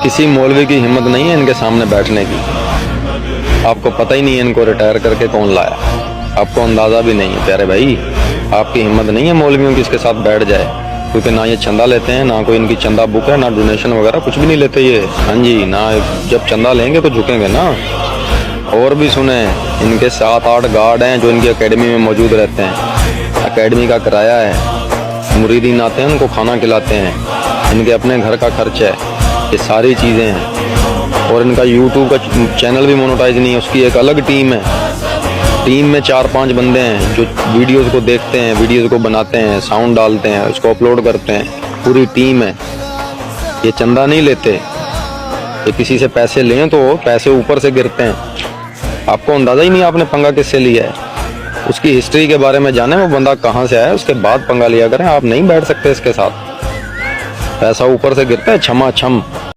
किसी मौलवी की हिम्मत नहीं है इनके सामने बैठने की। आपको पता ही नहीं है इनको रिटायर करके कौन लाया, आपको अंदाजा भी नहीं है प्यारे भाई। आपकी हिम्मत नहीं है मौलवियों की इसके साथ बैठ जाए, क्योंकि ना ये चंदा लेते हैं, ना कोई इनकी चंदा बुक है, ना डोनेशन वगैरह कुछ भी नहीं लेते ये। हाँ जी, ना जब चंदा लेंगे तो झुकेंगे ना। और भी सुने, इनके 7-8 गार्ड हैं जो इनकी एकेडमी में मौजूद रहते हैं। एकेडमी का किराया है, मुरीदीन आते हैं उनको खाना खिलाते हैं, इनके अपने घर का खर्च है, ये सारी चीज़ें हैं। और इनका यूट्यूब का चैनल भी मोनेटाइज नहीं है, उसकी एक अलग टीम है। टीम में 4-5 बंदे हैं जो वीडियोस को देखते हैं, वीडियोस को बनाते हैं, साउंड डालते हैं, उसको अपलोड करते हैं, पूरी टीम है। ये चंदा नहीं लेते, ये किसी से पैसे लें तो पैसे ऊपर से गिरते हैं। आपको अंदाज़ा ही नहीं आपने पंगा किससे लिया है। उसकी हिस्ट्री के बारे में जाने, वो बंदा कहाँ से आया, उसके बाद पंगा लिया करें। आप नहीं बैठ सकते इसके साथ, पैसा ऊपर से गिरता है छमा छम।